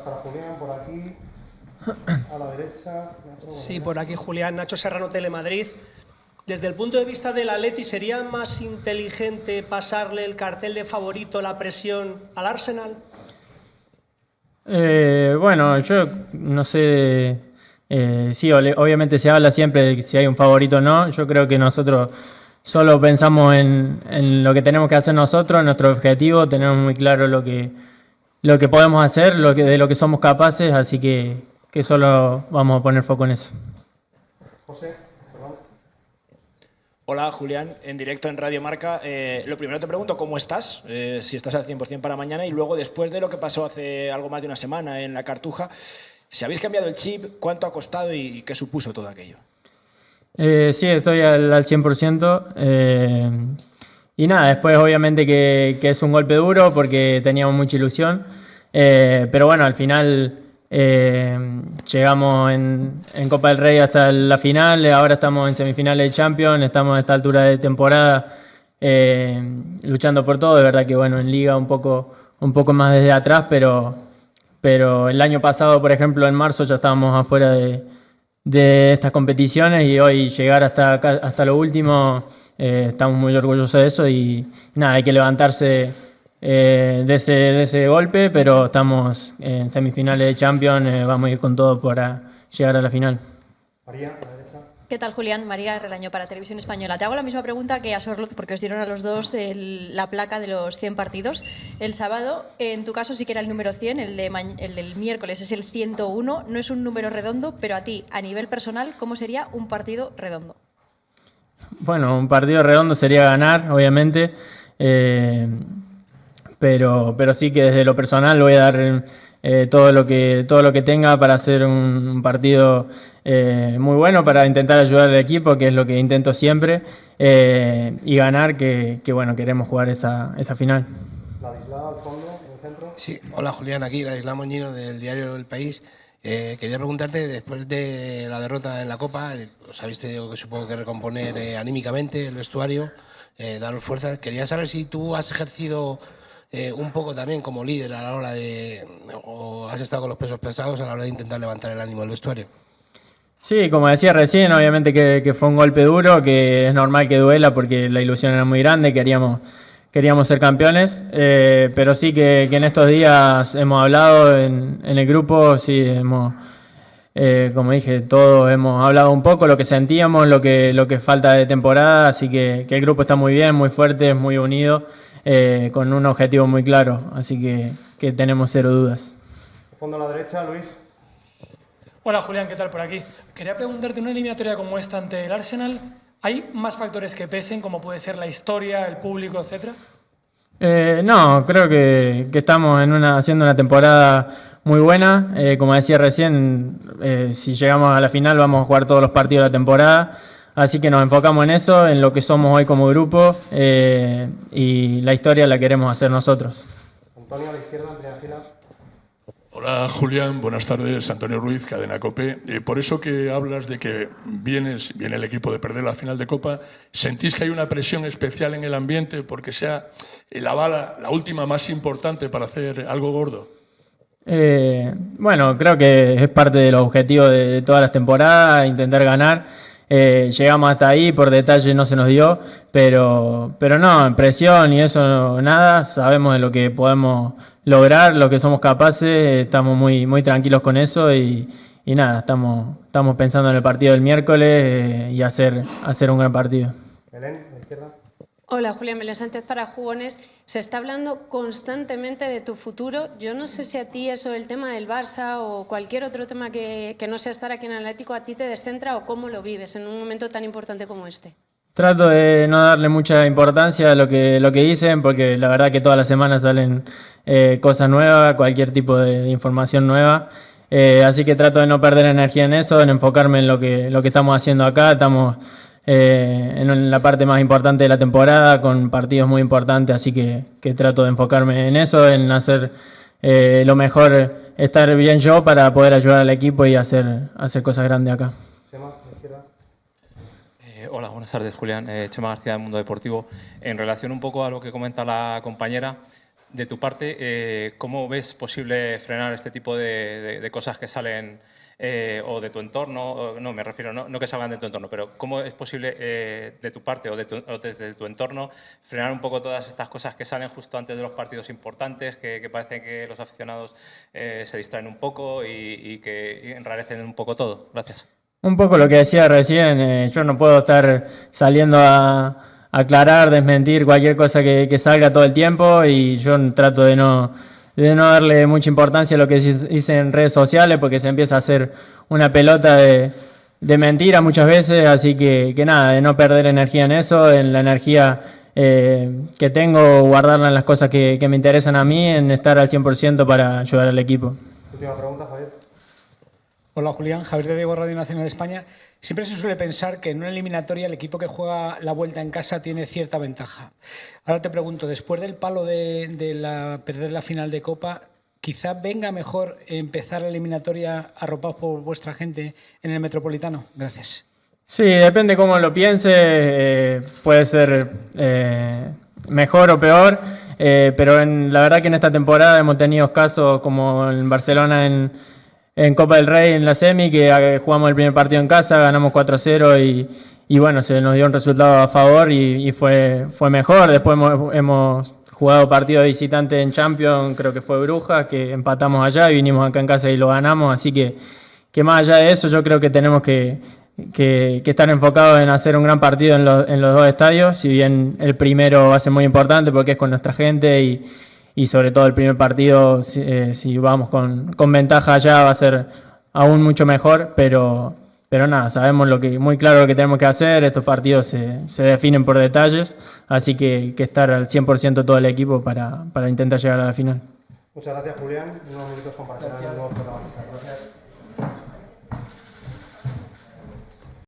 para Julián, por aquí, a la derecha. Sí, por aquí Julián, Nacho Serrano, Telemadrid. Desde el punto de vista del Atleti, ¿sería más inteligente pasarle el cartel de favorito, la presión, al Arsenal? Bueno, yo no sé, sí, obviamente se habla siempre de si hay un favorito o no. Yo creo que nosotros solo pensamos en lo que tenemos que hacer nosotros, nuestro objetivo, tenemos muy claro lo que podemos hacer, de lo que somos capaces, así que solo vamos a poner foco en eso. José, perdón. Hola Julián, en directo en Radio Marca. Lo primero te pregunto, ¿cómo estás? Si estás al 100% para mañana, y luego después de lo que pasó hace algo más de una semana en la Cartuja, si habéis cambiado el chip, ¿cuánto ha costado y qué supuso todo aquello? Sí, estoy al 100%. Y nada, después obviamente que es un golpe duro porque teníamos mucha ilusión. Pero bueno, al final llegamos en Copa del Rey hasta la final, ahora estamos en semifinales de Champions, estamos a esta altura de temporada luchando por todo. De verdad que bueno, en Liga un poco más desde atrás, pero el año pasado, por ejemplo, en marzo ya estábamos afuera de estas competiciones, y hoy llegar hasta lo último, estamos muy orgullosos de eso, y nada, hay que levantarse de ese golpe, pero estamos en semifinales de Champions, vamos a ir con todo para llegar a la final. María, a la derecha. ¿Qué tal, Julián? María Relaño para Televisión Española. Te hago la misma pregunta que a Sorloz, porque os dieron a los dos la placa de los 100 partidos el sábado. En tu caso sí que era el número 100, el del miércoles es el 101. No es un número redondo, pero a ti, a nivel personal, ¿cómo sería un partido redondo? Bueno, un partido redondo sería ganar, obviamente, pero sí que desde lo personal voy a dar todo lo que tenga para hacer un partido muy bueno, para intentar ayudar al equipo, que es lo que intento siempre, y ganar, que bueno, queremos jugar esa final. Ladislao, al fondo, en el centro. Sí, hola Julián, aquí Ladislao Moñino del diario El País. Quería preguntarte, después de la derrota en la Copa, os habéis tenido que, supongo, que recomponer anímicamente el vestuario, daros fuerzas. Quería saber si tú has ejercido un poco también como líder a la hora o has estado con los pesos pesados a la hora de intentar levantar el ánimo del vestuario. Sí, como decía recién, obviamente que fue un golpe duro, que es normal que duela porque la ilusión era muy grande, queríamos ser campeones, pero sí que en estos días hemos hablado en el grupo, sí, como dije, todos hemos hablado un poco lo que sentíamos, lo que falta de temporada, así que el grupo está muy bien, muy fuerte, muy unido, con un objetivo muy claro, así que tenemos cero dudas. Fondo a la derecha, Luis. Hola Julián, ¿qué tal por aquí? Quería preguntarte, en una eliminatoria como esta ante el Arsenal, ¿hay más factores que pesen, como puede ser la historia, el público, etcétera? No, creo que estamos haciendo una temporada muy buena. Como decía recién, si llegamos a la final vamos a jugar todos los partidos de la temporada. Así que nos enfocamos en eso, en lo que somos hoy como grupo, y la historia la queremos hacer nosotros. Antonio, a la izquierda, en primera fila. Hola Julián, buenas tardes. Antonio Ruiz, Cadena COPE. Por eso que hablas de que viene el equipo de perder la final de Copa, ¿sentís que hay una presión especial en el ambiente porque sea la bala, la última más importante para hacer algo gordo? Bueno, creo que es parte de los objetivos de todas las temporadas, intentar ganar. Llegamos hasta ahí, por detalle no se nos dio, pero no, en presión y eso nada, sabemos de lo que podemos lograr, lo que somos capaces, estamos muy tranquilos con eso, y nada, estamos pensando en el partido del miércoles, y hacer un gran partido. Belén, a la izquierda. Hola, Julián, Belén Sánchez para Jugones. Se está hablando constantemente de tu futuro. Yo no sé si a ti eso, el tema del Barça o cualquier otro tema que no sea estar aquí en Atlético, a ti te descentra, o cómo lo vives en un momento tan importante como este. Trato de no darle mucha importancia a lo que dicen, porque la verdad que todas las semanas salen cosas nuevas, cualquier tipo de información nueva. Así que trato de no perder energía en eso, en enfocarme en lo que estamos haciendo acá. Estamos en la parte más importante de la temporada, con partidos muy importantes, así que trato de enfocarme en eso, en hacer lo mejor, estar bien yo para poder ayudar al equipo y hacer cosas grandes acá. Chema, a la izquierda. Hola, buenas tardes, Julián. Chema García, del Mundo Deportivo. En relación un poco a lo que comenta la compañera, De tu parte, ¿cómo ves posible frenar este tipo de cosas que salen o de tu entorno? No, me refiero, no que salgan de tu entorno, pero ¿cómo es posible de tu parte o desde tu entorno frenar un poco todas estas cosas que salen justo antes de los partidos importantes, que parece que los aficionados se distraen un poco y que enrarecen un poco todo? Gracias. Un poco lo que decía recién, yo no puedo estar saliendo a aclarar, desmentir cualquier cosa que salga todo el tiempo, y yo trato de no darle mucha importancia a lo que se dice en redes sociales, porque se empieza a hacer una pelota de mentira muchas veces, así que nada, de no perder energía en eso, en la energía que tengo, guardarla en las cosas que me interesan a mí, en estar al 100% para ayudar al equipo. Última pregunta, Javier. Hola Julián, Javier de Diego, Radio Nacional de España. Siempre se suele pensar que en una eliminatoria el equipo que juega la vuelta en casa tiene cierta ventaja. Ahora te pregunto, después del palo de perder la final de Copa, ¿quizá venga mejor empezar la eliminatoria arropados por vuestra gente en el Metropolitano? Gracias. Sí, depende cómo lo piense, puede ser mejor o peor, pero la verdad que en esta temporada hemos tenido casos como en Barcelona en Copa del Rey, en la semi, que jugamos el primer partido en casa, ganamos 4-0 y bueno, se nos dio un resultado a favor y fue mejor. Después hemos jugado partido de visitante en Champions, creo que fue Brujas, que empatamos allá y vinimos acá en casa y lo ganamos, así que más allá de eso yo creo que tenemos que estar enfocados en hacer un gran partido en los dos estadios, si bien el primero va a ser muy importante porque es con nuestra gente y sobre todo el primer partido, si vamos con ventaja allá, va a ser aún mucho mejor, pero nada, sabemos muy claro lo que tenemos que hacer. Estos partidos se definen por detalles, así que estar al 100% todo el equipo para intentar llegar a la final. Muchas gracias, Julián. Unos minutos con Gracias.